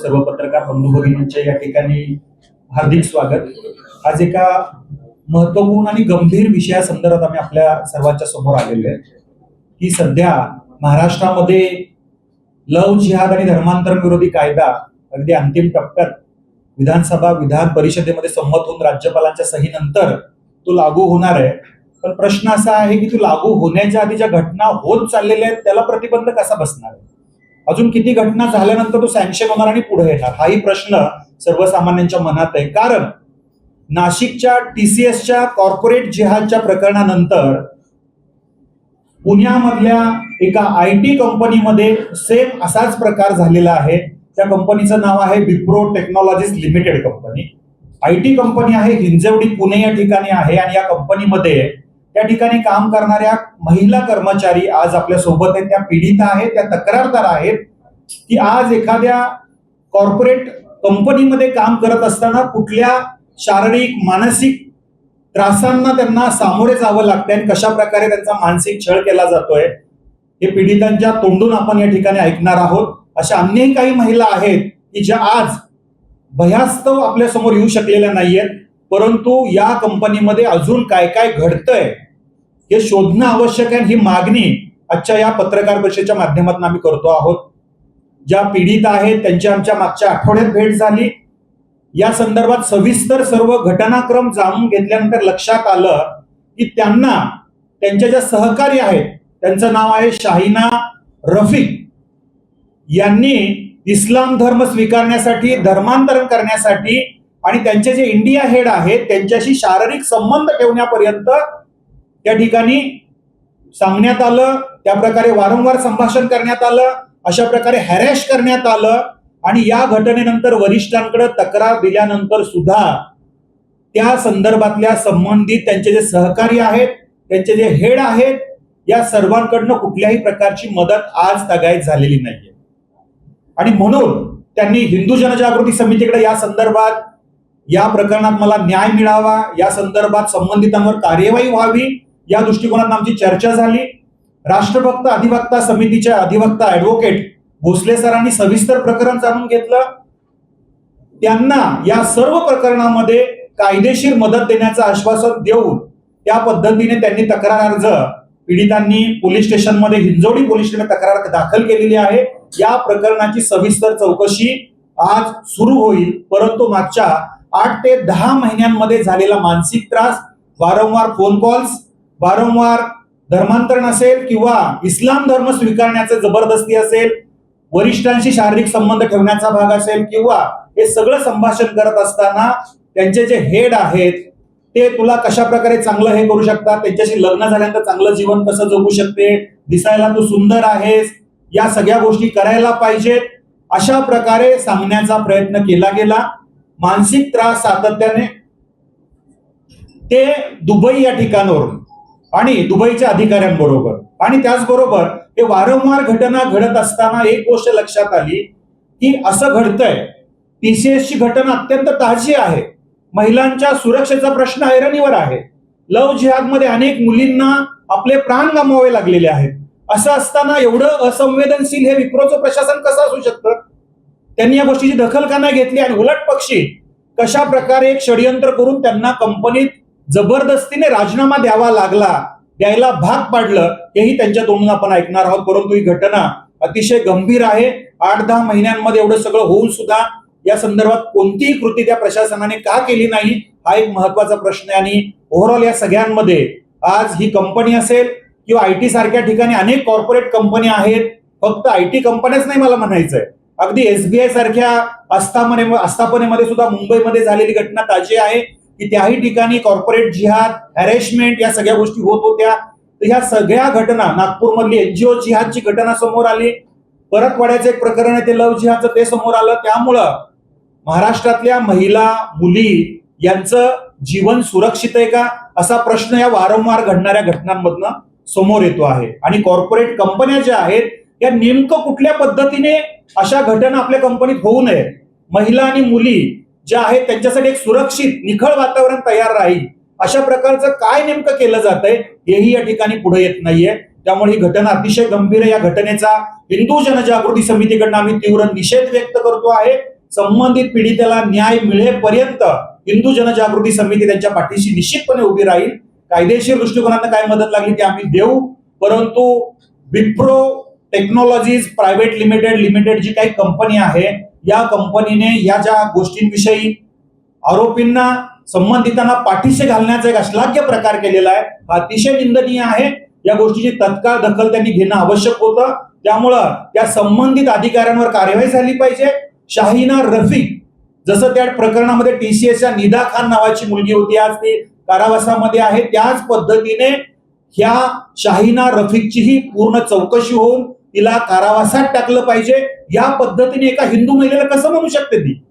सर्व पत्रकार बंधू भगिनींचे या ठिकाणी हार्दिक स्वागत। आज एका महत्वपूर्ण आणि गंभीर विषयासंदर्भात आम्ही आपल्या सर्वांच्या समोर आलेलो आहे की सध्या महाराष्ट्रामध्ये लव जिहाद आणि धर्मांतरण विरोधी कायदा अगदी अंतिम टप्प्यात विधानसभा विधान परिषदेमध्ये संमत होऊन राज्यपालांच्या सहीनंतर तो लागू होणार आहे। पण प्रश्न असा आहे की तो लागू होण्याच्या आधी ज्या घटना होत चाललेल्या आहेत त्याला प्रतिबंध कसा बसणार आहे, अजून किती घटना झाल्यानंतर तो सँक्शन होणार आणि पुढे येणार, हाही प्रश्न सर्वसामान्यांच्या मनात आहे। कारण नाशिकच्या TCSच्या कॉर्पोरेट जिहादच्या प्रकरणानंतर पुण्यामधल्या एका IT कंपनीमध्ये सेम असाच प्रकार झालेला आहे। त्या कंपनीचं नाव आहे Wipro technologies limited company. IT company आहे, हिंजवडी पुणे या ठिकाणी आहे आणि या कंपनीमध्ये त्या ठिकाणी काम करणाऱ्या महिला कर्मचारी आज आपल्या सोबत आहेत, त्या पीडित आहेत, त्या तक्रारदार आहेत की आज एखाद्या कॉर्पोरेट कंपनीमध्ये काम करत असताना कुठल्या शारीरिक मानसिक त्रासांना त्यांना सामोरे जावं लागतंय आणि कशा प्रकारे त्यांचा मानसिक छळ केला जातोय हे पीडितांच्या तोंडून आपण या ठिकाणी ऐकणार आहोत। अशा अन्य काही महिला आहेत की ज्या आज भयास्तव आपल्या समोर येऊ शकलेल्या नाहीयेत, परंतु या कंपनीमध्ये अजून काय काय घडतंय हे शोधणं आवश्यक आहे। ही मागणी आजच्या या पत्रकार परिषदेच्या माध्यमातून आम्ही करतो आहोत। ज्या पीडित आहेत त्यांची आमच्या मागच्या आठवड्यात भेट झाली, या संदर्भात सविस्तर सर्व घटनाक्रम जाणून घेतल्यानंतर लक्षात आलं की त्यांना त्यांच्या ज्या सहकारी आहेत, त्यांचं नाव आहे शाहिना रफिक, यांनी इस्लाम धर्म स्वीकारण्यासाठी, धर्मांतरण करण्यासाठी आणि त्यांचे जे इंडिया हेड आहेत त्यांच्याशी शारीरिक संबंध ठेवण्यापर्यंत त्या ठिकाणी सांगण्यात आलं। त्या प्रकारे वारंवार संभाषण करण्यात आलं, अशा प्रकारे हॅरॅश करण्यात आलं आणि या घटनेनंतर वरिष्ठांकडे तक्रार दिल्यानंतर सुद्धा त्या संदर्भातल्या संबंधित त्यांचे जे सहकारी आहेत, त्यांचे जे हेड आहेत, या सर्वांकडनं कुठल्याही प्रकारची मदत आज तागायत झालेली नाहीये आणि म्हणून त्यांनी हिंदू जनजागृती समितीकडे या संदर्भात, या प्रकरणात मला न्याय मिळावा, या संदर्भात संबंधितांवर कार्यवाही व्हावी या दृष्टिकोनात आमची चर्चा झाली। राष्ट्रभक्त अधिवक्ता समितीच्या अधिवक्ता ऍडव्होकेट भोसले सरांनी सविस्तर प्रकरण जाणून घेतलं। त्यांना या सर्व प्रकरणामध्ये कायदेशीर मदत देण्याचं आश्वासन देऊन त्या पद्धतीने त्यांनी तक्रार अर्ज पीडितांनी पोलीस स्टेशनमध्ये, हिंजवडी पोलीस स्टेशनमध्ये तक्रार दाखल केलेली आहे। या प्रकरणाची सविस्तर चौकशी आज सुरू होईल, परंतु मागच्या 8 ते 10 महिन्यांमध्ये झालेला मानसिक त्रास, वारंवार फोन कॉल्स, वारंवार धर्मांतरण असेल किंवा इस्लाम धर्म स्वीकारण्याचं जबरदस्ती असेल, वरिष्ठांशी शारीरिक संबंध ठेवण्याचा भाग असेल किंवा हे सगळं संभाषण करत असताना त्यांचे जे हेड आहेत ते तुला कशा प्रकारे चांगलं हे करू शकतात, त्यांच्याशी लग्न झाल्यानंतर चांगलं जीवन कसं जगू शकते, दिसायला तू सुंदर आहेस, या सगळ्या गोष्टी करायला पाहिजेत, अशा प्रकारे सांगण्याचा प्रयत्न केला गेला। मानसिक त्रास सातत्याने ते दुबई या ठिकाणावरून आणि दुबईच्या अधिकाऱ्यांबरोबर आणि त्याचबरोबर हे वारंवार घटना घडत असताना एक गोष्ट लक्षात आली की असं घडतंय, TCSची घटना अत्यंत ताजी आहे, महिलांच्या सुरक्षेचा प्रश्न ऐरणीवर आहे, लव जिहादमध्ये अनेक मुलींना आपले प्राण गमवावे लागलेले आहेत। असं असताना एवढं असंवेदनशील हे विप्रोचं प्रशासन कसं असू शकतं? त्यांनी या गोष्टीची दखल का नाही घेतली आणि उलट पक्षी कशा प्रकारे एक षडयंत्र करून त्यांना कंपनीत जबरदस्तीने राजीनामा द्यायला भाग पाडलं, हेही त्यांच्या तोंडून आपण ऐकणार आहोत। परंतु ही घटना अतिशय गंभीर आहे। 8-10 महिन्यांमध्ये एवढं सगळं होऊन सुद्धा या संदर्भात कोणतीही कृती त्या प्रशासनाने का केली नाही, हा एक महत्वाचा प्रश्न आहे। आणि ओव्हरऑल या सगळ्यांमध्ये आज ही कंपनी असेल किंवा IT सारख्या ठिकाणी अनेक कॉर्पोरेट कंपन्या आहेत, फक्त IT कंपन्याच नाही मला म्हणायचंय, अगदी SBI सारख्या आस्थापनेमध्ये सुद्धा मुंबईमध्ये झालेली घटना ताजी आहे की त्याही ठिकाणी कॉर्पोरेट जिहाद, हॅरेसमेंट या सगळ्या गोष्टी होत होत्या। तर ह्या सगळ्या घटना, नागपूरमधली NGO जिहादची घटना समोर आली, परतवाड्याचं एक प्रकरण आहे ते लव जिहादचं, ते समोर आलं। त्यामुळं महाराष्ट्रातल्या महिला, मुली यांचं जीवन सुरक्षित आहे का, असा प्रश्न या वारंवार घडणाऱ्या घटनांमधनं समोर येतो आहे। आणि कॉर्पोरेट कंपन्या ज्या आहेत या नेमकं कुठल्या पद्धतीने अशा घटना आपल्या कंपनीत होऊ नये, महिला आणि मुली ज्या आहेत त्यांच्यासाठी एक सुरक्षित निखळ वातावरण तयार राहील, अशा प्रकारचं काय नेमकं केलं जातंय हेही या ठिकाणी पुढे येत नाहीये। त्यामुळे ही घटना अतिशय गंभीर आहे। या घटनेचा हिंदू जनजागृती समितीकडून आम्ही तीव्र निषेध व्यक्त करतो आहे। संबंधित पीडितेला न्याय मिळेपर्यंत हिंदू जनजागृती समिती त्यांच्या पाठीशी निश्चितपणे उभी राहील. कायदेशीर दृष्टिकोनानं काय मदत लागली ती आम्ही देऊ, परंतु विप्रो टेक्नॉलॉजीज प्रायव्हेट लिमिटेड जी काही कंपनी आहे, या कंपनीने या ज्या गोष्टींविषयी आरोपींना संबंधितांना पाठीशी घालण्याचा एक अश्लाघ्य प्रकार केलेला आहे. हा अतिशय निंदनीय आहे. या गोष्टीची तत्काळ दखल त्यांनी घेणं आवश्यक होतं. त्यामुळं त्या संबंधित अधिकाऱ्यांवर कार्यवाही झाली पाहिजे. शाहिना रफिक, जसं त्या प्रकरणामध्ये टीसीएसच्या निदा खान नावाची मुलगी होती, आज ती कारावासामध्ये आहे, त्याच पद्धतीने ह्या शाहिना रफिकचीही पूर्ण चौकशी होऊन तिला कारावासात टाकलं पाहिजे. या पद्धतीने एका हिंदू महिलेला कसं म्हणू शकते ती?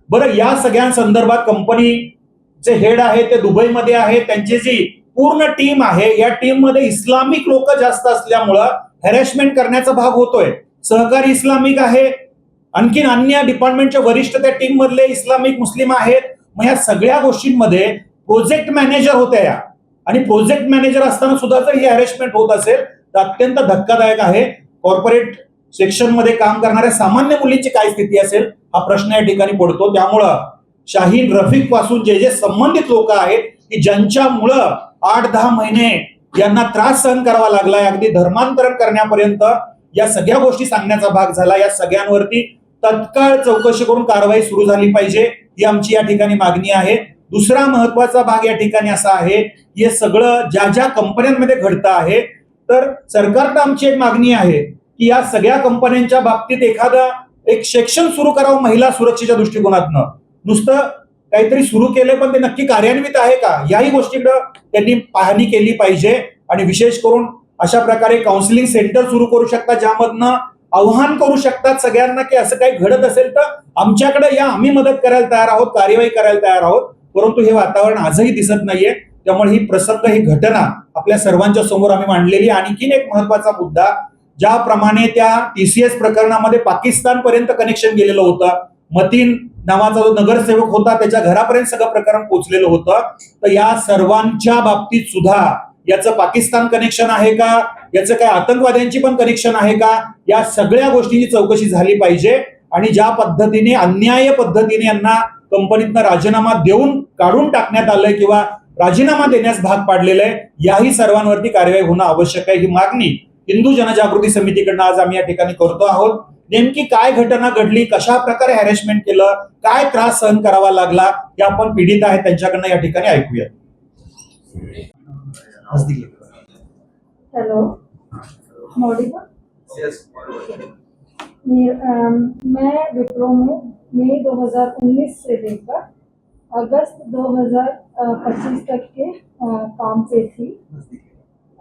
बरं, या सगळ्या संदर्भात कंपनीचे हेड आहे ते दुबईमध्ये आहे, त्यांची जी पूर्ण टीम आहे, या टीम मध्ये इस्लामिक लोक जास्त असल्यामुळं हॅरेसमेंट करण्याचा भाग होतोय. सहकारी इस्लामिक आहे, आणखीन अन्य डिपार्टमेंटचे वरिष्ठ त्या टीम मधले इस्लामिक मुस्लिम आहेत. मग या सगळ्या गोष्टींमध्ये प्रोजेक्ट मॅनेजर होत्या या, आणि प्रोजेक्ट मॅनेजर असताना सुद्धा जर ही हॅरेसमेंट होत असेल तर अत्यंत धक्कादायक आहे. कॉर्पोरेट सेक्शन मध्ये काम करणाऱ्या सामान्य मुलींची काय स्थिती असेल हा प्रश्न या ठिकाणी पडतो. त्यामुळं शाहीन रफिक पासून जे जे संबंधित लोक आहेत की ज्यांच्यामुळं 8-10 महिने यांना त्रास सहन करावा लागलाय, अगदी धर्मांतरण करण्यापर्यंत या सगळ्या गोष्टी सांगण्याचा भाग झाला, या सगळ्यांवरती तत्काळ चौकशी करून कारवाई सुरू झाली पाहिजे, ही आमची या ठिकाणी मागणी आहे. दुसरा महत्वाचा भाग या ठिकाणी असा आहे, हे सगळं ज्या ज्या कंपन्यांमध्ये घडतं आहे, तर सरकारला आमची एक मागणी आहे की या सगळ्या कंपन्यांच्या बाबतीत एक सेक्शन सुरू करावं महिला सुरक्षेच्या दृष्टिकोनातनं. नुसतं काहीतरी सुरू केलंय पण ते नक्की कार्यान्वित आहे का, याही गोष्टीकडे त्यांनी पाहणी केली पाहिजे. आणि विशेष करून अशा प्रकारे काउन्सिलिंग सेंटर सुरू करू शकतात, ज्यामधनं आव्हान करू शकतात सगळ्यांना की असं काही घडत असेल तर आमच्याकडे या, आम्ही मदत करायला तयार आहोत, कार्यवाही करायला तयार आहोत. परंतु हे वातावरण आजही दिसत नाहीये. त्यामुळे ही प्रसंग, ही घटना आपल्या सर्वांच्या समोर आम्ही मांडलेली. आणखीन एक महत्वाचा मुद्दा, ज्याप्रमाणे त्या टीसीएस प्रकरणामध्ये पाकिस्तान पर्यंत कनेक्शन गेलेलं होतं, मतीन नावाचा जो नगरसेवक होता त्याच्या घरापर्यंत सगळं प्रकरण पोहोचलेलं होतं, तर या सर्वांच्या बाबतीत सुद्धा याचं पाकिस्तान कनेक्शन आहे का, याचं काय आतंकवाद्यांची पण कनेक्शन आहे का, या सगळ्या गोष्टींची चौकशी झाली पाहिजे. आणि ज्या पद्धतीने अन्याय पद्धतीने यांना कंपनीतनं राजीनामा देऊन काढून टाकण्यात आलंय किंवा राजीनामा देण्यास भाग पाडलेलं आहे, याही सर्वांवरती कार्यवाही होणं आवश्यक आहे. ही मागणी हिंदू जनजागृती समितीकडनं आज आम्ही या ठिकाणी करतो आहोत. नेमकी काय घटना घडली, कशा प्रकारे हॅरेसमेंट केलं, काय त्रास सहन करावा लागला, हे आपण पीडित आहेत त्यांच्याकडनं या ठिकाणी ऐकूया. हेलो, मॉडिबल। मैं विप्रो में मई 2019 से लेकर अगस्त 2025 तक के काम पे थी।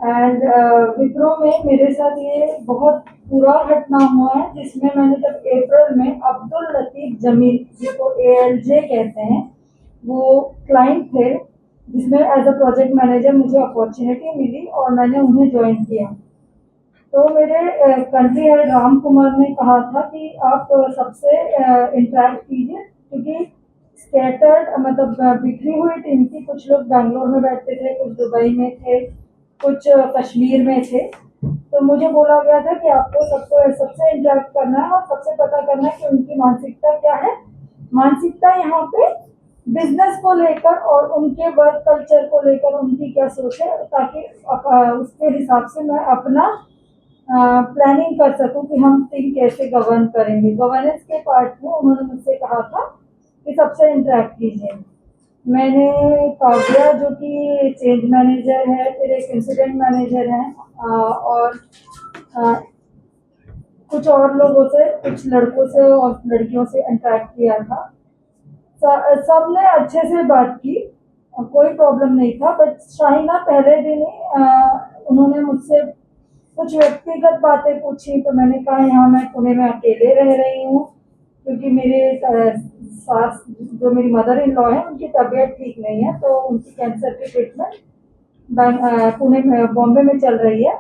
एंड विप्रो में मेरे साथ ये बहुत बुरा घटना हुआ है, जिसमें मैंने जब अप्रैल में अब्दुल लतीफ जमील, जिसको ALJ कहते हैं, वो क्लाइंट थे, जिसमें एज अ प्रोजेक्ट मैनेजर मुझे अपॉर्चुनिटी मिली और मैंने उन्हें ज्वाइन किया। तो मेरे कंट्री हेड राम कुमार ने कहा था कि आप सबसे इंटरेक्ट कीजिए, क्योंकि स्कैटर्ड मतलब बिखरी हुई टीम थी, कुछ लोग बैंगलोर में बैठते थे, कुछ दुबई में थे, कुछ कश्मीर में थे। तो मुझे बोला गया था कि आपको सबसे इंटरेक्ट करना है और सबसे पता करना है कि उनकी मानसिकता क्या है, मानसिकता यहाँ पे बिजनेस को लेकर और उनके वर्क कल्चर को लेकर उनकी क्या सोच है, ताकि उसके हिसाब से मैं अपना प्लानिंग कर सकूं कि हम टीम कैसे गवर्न करेंगे। गवर्नेंस के पार्ट में उन्होंने मुझसे कहा था कि सबसे इंटरेक्ट कीजिए। मैंने काव्या, जो कि चेंज मैनेजर है, फिर एक इंसिडेंट मैनेजर है, और कुछ और लोगों से, कुछ लड़कों से और लड़कियों से इंटरेक्ट किया था। सब ने अच्छे से बात की, कोई प्रॉब्लम नहीं था। बट शाहिना पहले दिन ही उन्होंने मुझसे कुछ व्यक्तिगत बातें पूछी, तो मैंने कहा यहाँ मैं पुणे में अकेले रह रही हूँ, क्योंकि मेरे सास, जो मेरी मदर इन लॉ है, उनकी तबीयत ठीक नहीं है, तो उनकी कैंसर की ट्रीटमेंट पुणे में, बॉम्बे में चल रही है,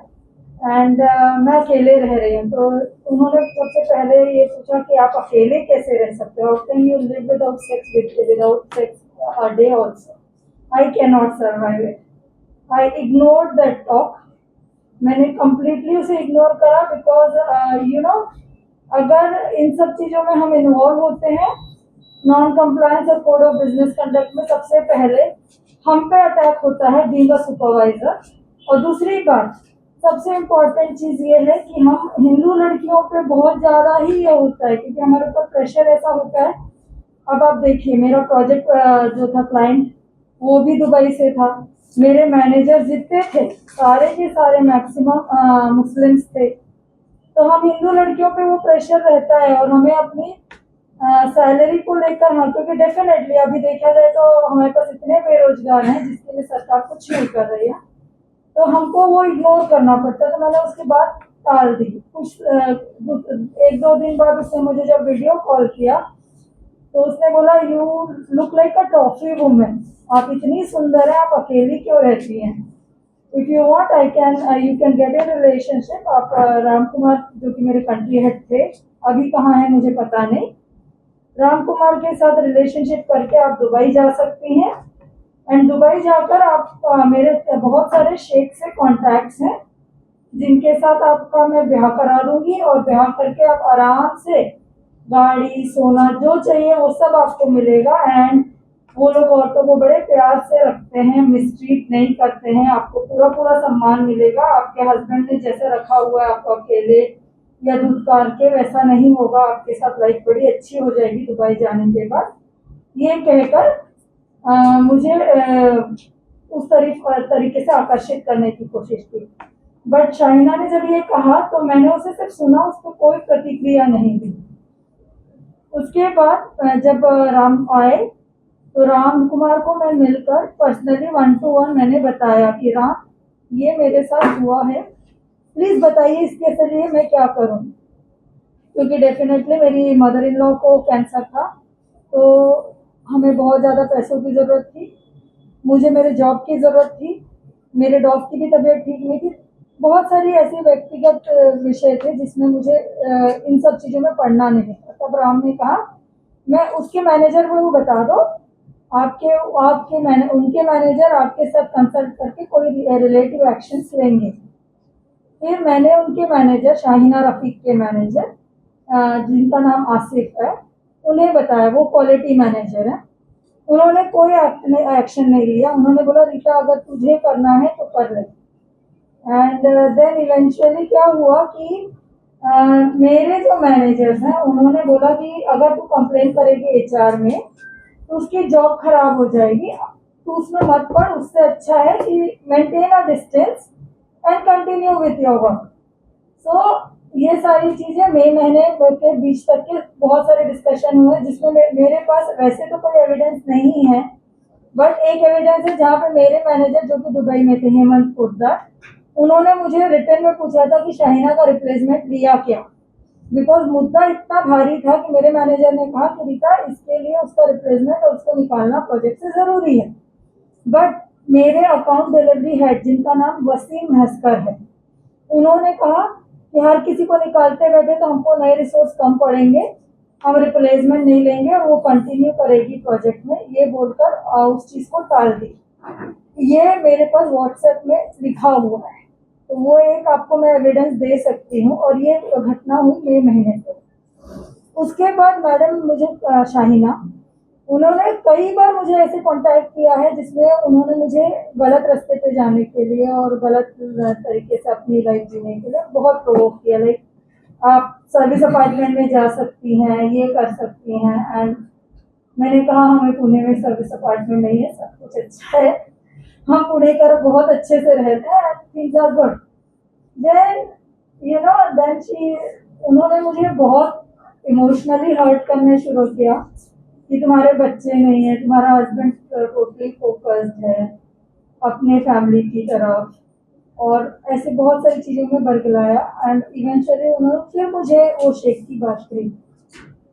एंड मैं अकेले रह रही हूँ। तो उन्होंने सबसे पहले ये पूछा कि आप अकेले कैसे रह सकते हो, can you live without sex a day also, I can not survive it. I ignored that talk, मैंने कम्प्लीटली उसे इग्नोर करा, बिकॉज यू नो अगर इन सब चीज़ों में हम इन्वॉल्व होते हैं, नॉन कंप्लायंस और कोड ऑफ बिजनेस कंडक्ट में सबसे पहले हम पे अटैक होता है बीइंग अ सुपरवाइजर। और दूसरी बात, सबसे इम्पोर्टेंट चीज़ ये है कि हम हिंदू लड़कियों पे बहुत ज़्यादा ही ये होता है, क्योंकि हमारे ऊपर प्रेशर ऐसा होता है। अब आप देखिए, मेरा प्रोजेक्ट जो था क्लाइंट, वो भी दुबई से था। मेरे मैनेजर जितने थे सारे के सारे मैक्सिमम मुस्लिम्स थे। तो हम हिंदू लड़कियों पे वो प्रेशर रहता है, और हमें अपनी सैलरी को लेकर, हाँ, क्योंकि डेफिनेटली अभी देखा जाए तो हमारे पास इतने बेरोजगार हैं जिसके लिए सरकार कुछ नहीं कर रही है, तो हमको वो इग्नोर करना पड़ता है। तो मैंने उसकी बात टाल दी। कुछ 1-2 दिन बाद उसने मुझे जब वीडियो कॉल किया, तो उसने बोला, you look like a toffee women, आप इतनी सुंदर है, आप अकेली क्यों रहती हैं? If you want I can you can get A relationship. आप राम कुमार, जो कि मेरे कंट्री हेड थे, अभी कहाँ है मुझे पता नहीं, राम कुमार के साथ रिलेशनशिप करके आप दुबई जा सकती हैं। एंड दुबई जाकर आप मेरे बहुत सारे शेख से कॉन्टैक्ट्स हैं जिनके साथ आपका मैं ब्याह करा दूंगी, और ब्याह करके आप आराम से गाड़ी, सोना, जो चाहिए वो सब आपको मिलेगा। एंड वो लोग औरतों को बड़े प्यार से रखते हैं, मिसट्रीट नहीं करते हैं, आपको पूरा पूरा सम्मान मिलेगा। आपके हस्बैंड ने जैसे रखा हुआ है आपको अकेले या धुतकार के, वैसा नहीं होगा। आपके साथ लाइफ बड़ी अच्छी हो जाएगी दुबई जाने के बाद। ये कहकर मुझे उस तरीके से आकर्षित करने की कोशिश की। बट शाहिना ने जब ये कहा तो मैंने उसे सिर्फ सुना, उस पर कोई प्रतिक्रिया नहीं दी। उसके बाद जब राम आए, तो राम कुमार को मैं मिलकर पर्सनली 1-to-1 मैंने बताया कि राम, ये मेरे साथ हुआ है, प्लीज बताइए इसके लिए मैं क्या करूं। क्योंकि डेफिनेटली मेरी मदर इन लॉ को कैंसर था, तो हमें बहुत ज़्यादा पैसों की ज़रूरत थी, मुझे मेरे जॉब की ज़रूरत थी, मेरे डॉग की भी तबीयत ठीक नहीं थी। बहुत सारी ऐसी व्यक्तिगत विषय थे जिसमें मुझे इन सब चीज़ों में पढ़ना नहीं था। तब राम ने कहा, मैं उसके मैनेजर को बता दो, आपके आपके मैने उनके मैनेजर आपके साथ कंसल्ट करके कोई रिलेटिव एक्शंस लेंगे। फिर मैंने उनके मैनेजर, शाहिना रफीक के मैनेजर, जिनका नाम आसिफ है, उन्हें बताया, वो क्वालिटी मैनेजर है। उन्होंने कोई एक्शन नहीं लिया। उन्होंने बोला, रीता अगर तुझे करना है तो कर ले। एंड देन इवेंचुअली क्या हुआ कि मेरे जो मैनेजर्स हैं उन्होंने बोला कि अगर तू कंप्लेन करेगी एचआर में तो उसकी जॉब खराब हो जाएगी, तू उसमें मत पड़, उससे अच्छा है कि maintain a distance and continue with your work. So ये सारी चीजें मई महीने के बीच तक के बहुत सारे डिस्कशन हुए, जिसमें मेरे पास वैसे तो कोई एविडेंस नहीं है, बट एक एविडेंस है जहाँ पे मेरे मैनेजर, जो कि दुबई में थे, हेमंत पोद्दार, उन्होंने मुझे रिटर्न में पूछा था कि शाहिना का रिप्लेसमेंट लिया क्या। बिकॉज मुद्दा इतना भारी था कि मेरे मैनेजर ने कहा कि रीता, इसके लिए उसका रिप्लेसमेंट और उसको निकालना प्रोजेक्ट से जरूरी है। बट मेरे अकाउंट डिलीवरी हेड, जिनका नाम वसीम महस्कर है, उन्होंने कहा कि हर किसी को निकालते बैठे तो हमको नए रिसोर्स कम पड़ेंगे, हम रिप्लेसमेंट नहीं लेंगे और वो कंटिन्यू करेगी प्रोजेक्ट में, ये बोलकर उस चीज को टाल दी। ये मेरे पास व्हाट्सएप में लिखा हुआ है, तो वो एक आपको मैं एविडेंस दे सकती हूँ। और ये घटना हुई मई महीने को। उसके बाद मैडम मुझे शाहिना, उन्होंने कई बार मुझे ऐसे कांटेक्ट किया है जिसमें उन्होंने मुझे गलत रास्ते पे जाने के लिए और गलत तरीके से अपनी लाइफ जीने के लिए बहुत प्रोवोक किया। लाइक, आप सर्विस अपार्टमेंट में जा सकती हैं, ये कर सकती हैं। एंड मैंने कहा, हमें पुणे में सर्विस अपार्टमेंट नहीं है, सब कुछ अच्छा है, हम पुणे कर बहुत अच्छे से रहते हैं, things are good. Then then उन्होंने मुझे बहुत इमोशनली हर्ट करने शुरू किया कि तुम्हारे बच्चे नहीं है, तुम्हारा हस्बैंड टोटली फोकस्ड है अपने फैमिली की तरफ, और ऐसे बहुत सारी चीज़ों में बरगलाया। एंड इवेंचुअली उन्होंने फिर मुझे वो शेख की बात कही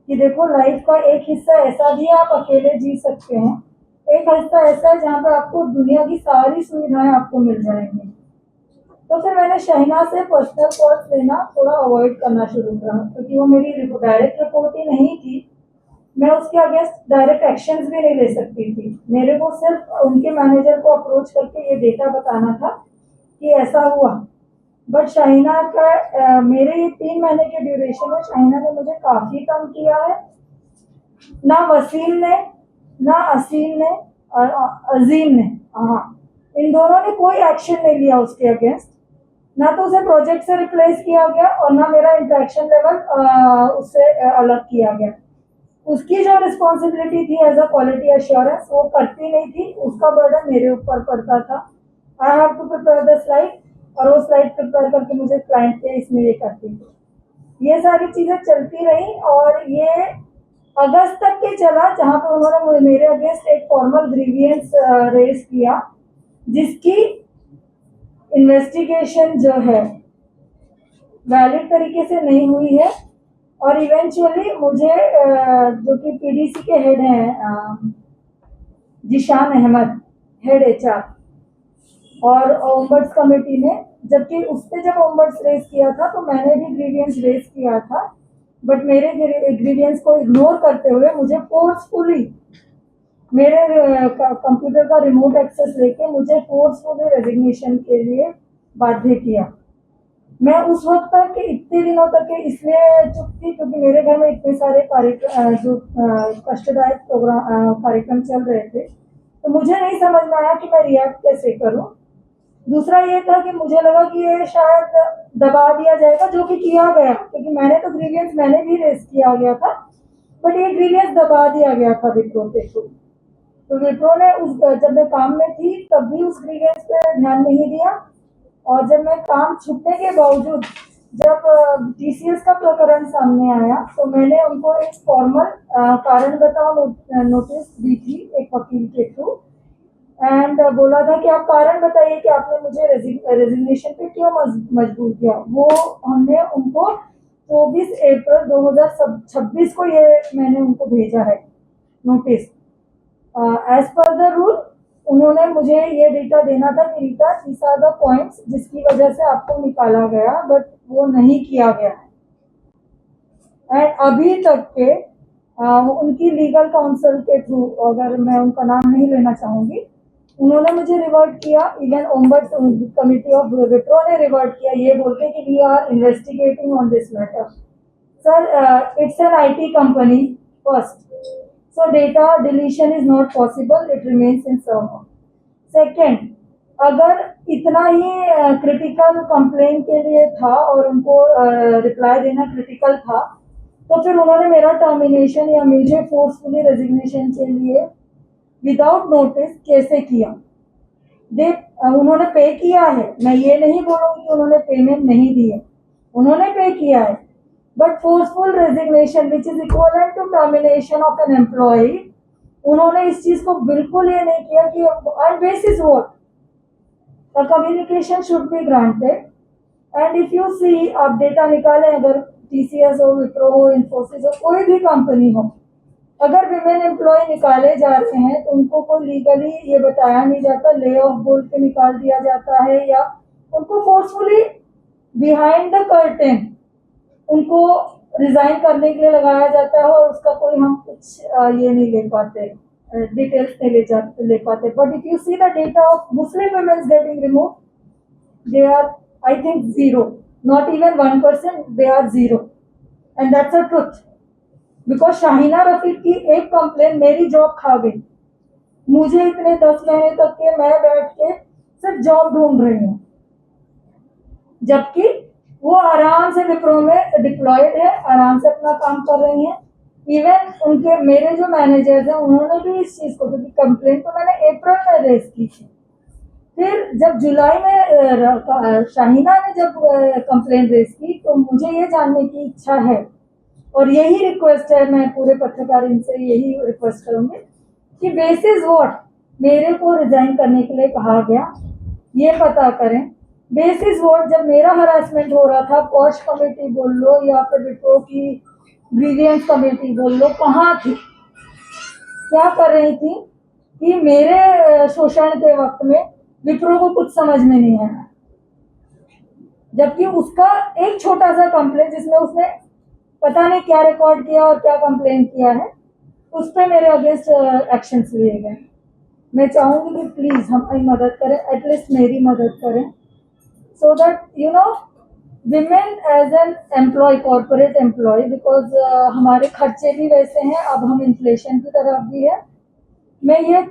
कि देखो, लाइफ का एक हिस्सा ऐसा भी आप अकेले जी सकते हैं, एक हिस्सा ऐसा है जहाँ पे आपको दुनिया की सारी सुविधाएं आपको मिल जाएंगी। तो फिर मैंने शहना से पर्सनल कॉल्स लेना थोड़ा अवॉइड करना शुरू करा, क्योंकि वो मेरी डायरेक्ट रिपोर्ट ही नहीं थी। मैं उसके अगेंस्ट डायरेक्ट एक्शंस भी नहीं ले सकती थी। मेरे को सिर्फ उनके मैनेजर को अप्रोच करके ये डेटा बताना था कि ऐसा हुआ। बट शाहीना का मेरे ये 3 महीने के ड्यूरेशन में शाहीना ने मुझे काफी तंग किया है। ना वसीम ने, ना असीम ने और अजीम ने, हाँ, इन दोनों ने कोई एक्शन नहीं लिया उसके अगेंस्ट। ना तो उसे प्रोजेक्ट से रिप्लेस किया गया और ना मेरा इंटरेक्शन लेवल उससे अलग किया गया। उसकी जो रिस्पॉन्सिबिलिटी थी एज अ क्वालिटी एश्योरेंस वो करती नहीं थी, उसका बर्डन मेरे ऊपर पड़ता था। I have to prepare the slide और वो स्लाइड प्रिपेयर करके मुझे क्लाइंट के इसमें ये करती थी। ये सारी चीजें चलती रही और ये अगस्त तक के चला, जहां पे उन्होंने मेरे अगेंस्ट एक फॉर्मल ग्रीवियंस रेज किया, जिसकी इन्वेस्टिगेशन जो है वैलिड तरीके से नहीं हुई है। और इवेंचुअली मुझे जो कि पीडीसी के हेड हैं जिशान अहमद, हेड एचआर, और ओम्बड्स कमेटी ने, जबकि उस पर जब ओम्बड्स रेज किया था तो मैंने भी ग्रीवियंस रेज किया था, बट मेरे ग्रीवियंस को इग्नोर करते हुए मुझे फोर्सफुली मेरे कंप्यूटर का रिमोट एक्सेस लेके मुझे फोर्सफुली रेजिग्नेशन के लिए बाध्य किया। मैं उस वक्त तक इतने दिनों तक इसलिए चुप थी क्योंकि मेरे घर में इतने सारे कार्यक्रम जो कष्टदायक प्रोग्राम कार्यक्रम चल रहे थे, तो मुझे नहीं समझ में आया कि मैं रिएक्ट कैसे करूं। दूसरा ये था कि मुझे लगा कि ये शायद दबा दिया जाएगा, जो कि किया गया, क्योंकि मैंने तो ग्रीवियंस मैंने भी रेज किया गया था, बट ये ग्रीवियंस दबा दिया गया था विप्रो के थ्रू। तो विप्रो ने उस जब मैं काम में थी तब भी उस ग्रीवियंस पे ध्यान नहीं दिया, और जब मैं काम छूटने के बावजूद जब टीसीएस का प्रकरण सामने आया तो मैंने उनको एक फॉर्मल कारण बताओ नोटिस दी थी एक वकील के थ्रू, एंड बोला था कि आप कारण बताइए कि आपने मुझे रेजिग्नेशन पे क्यों मजबूर किया। वो हमने उनको 24 अप्रैल 2026 को ये मैंने उनको भेजा है notice. As per the rule उन्होंने मुझे ये डेटा देना था कि रीता दीस आर द पॉइंट्स जिसकी वजह से आपको निकाला गया, बट वो नहीं किया गया है। एंड अभी तक के उनकी लीगल काउंसिल के थ्रू, अगर मैं उनका नाम नहीं लेना चाहूंगी, उन्होंने मुझे रिवर्ट किया। Even ombuds committee of Wipro ने रिवर्ट किया ये बोल के कि we are investigating on this matter. Sir, it's an IT company first, so data deletion is not possible, it remains in server. Second, अगर इतना ही क्रिटिकल कंप्लेन के लिए था और उनको रिप्लाई देना क्रिटिकल था, तो फिर उन्होंने मेरा टर्मिनेशन या मुझे फोर्सफुली रेजिग्नेशन के लिए विदाउट नोटिस कैसे किया। उन्होंने पे किया है, मैं ये नहीं बोलूँगी कि उन्होंने पेमेंट नहीं दी है, उन्होंने पे किया है, but forceful resignation which is equivalent to termination of an employ, उन्होंने इस चीज को बिल्कुल ये नहीं किया कि on basis what the communication should be granted. And if you see, आप डेटा निकालें, अगर टीसीएस हो, विप्रो हो, इन्फोसिस हो, कोई भी कंपनी हो, अगर विमेन एम्प्लॉय निकाले जा रहे हैं तो उनको कोई लीगली ये बताया नहीं जाता, ले ऑफ बोल के निकाल दिया जाता है, या उनको फोर्सफुली बिहाइंड द कर्टेन उनको रिजाइन करने के लिए लगाया जाता है, और उसका कोई हम कुछ ये नहीं ले पाते, डिटेल्स नहीं ले पाते। But if you see the data of Muslim womens getting remove, they are I think 0, not even 1%, they are 0, and that's a truth. Because Shaheena Rafiq की एक कंप्लेन मेरी जॉब खा गई। मुझे इतने 10 महीने तक के मैं बैठ के सिर्फ जॉब ढूंढ रही हूँ, जबकि वो आराम से विप्रो में डिप्लॉयड है, आराम से अपना काम कर रही हैं। इवन उनके मेरे जो मैनेजर्स हैं उन्होंने भी इस चीज को, क्योंकि कंप्लेन तो मैंने अप्रैल में रेज की थी, फिर जब जुलाई में शाहीना ने जब कंप्लेन रेज की, तो मुझे ये जानने की इच्छा है और यही रिक्वेस्ट है, मैं पूरे पत्रकार इनसे यही रिक्वेस्ट करूंगी कि बेसिस व्हाट मेरे को रिजाइन करने के लिए कहा गया, ये पता करें। बेसिस व्हाट जब मेरा हरासमेंट हो रहा था, पॉश कमेटी बोल लो या फिर विप्रो की ग्रीवियंस कमेटी बोल लो, कहाँ थी, क्या कर रही थी, कि मेरे शोषण के वक्त में विप्रो को कुछ समझ में नहीं आया, जबकि उसका एक छोटा सा कंप्लेन जिसमें उसने पता नहीं क्या रिकॉर्ड किया और क्या कंप्लेन किया है, उस पर मेरे अगेंस्ट एक्शंस लिए गए। मैं चाहूंगी कि प्लीज हमारी मदद करें, एटलीस्ट मेरी मदद करें। so that women as an employee, corporate employee, because हमारे खर्चे भी वैसे हैं, अब हम इन्फ्लेशन की तरफ भी है. मैं ये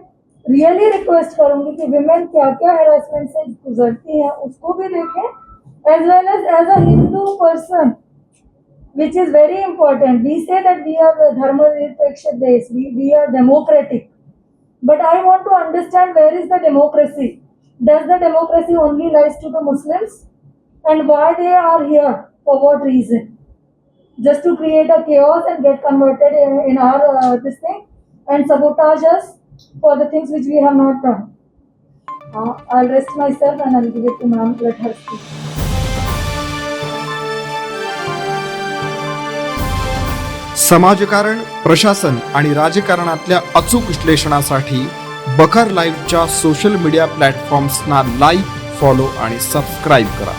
रियली रिक्वेस्ट करूंगी कि विमेन क्या क्या हेरासमेंट से गुजरती हैं उसको भी देखें, as well as a Hindu person, which is very important. We say that we are a dharma nirpeksha desh, we are democratic, but I want to understand where is the democracy. Does the democracy only lies to the Muslims, and why they are here, for what reason? Just to create a chaos and get converted in our this thing and sabotage us for the things which we have not done. I'll rest myself and I'll give it to ma'am. Let her speak. समाजकारण, प्रशासन आणि राजकारणातल्या अचूक विश्लेषणासाठी बखर लाईव्हच्या social media प्लॅटफॉर्म्सना like, follow आणि subscribe करा.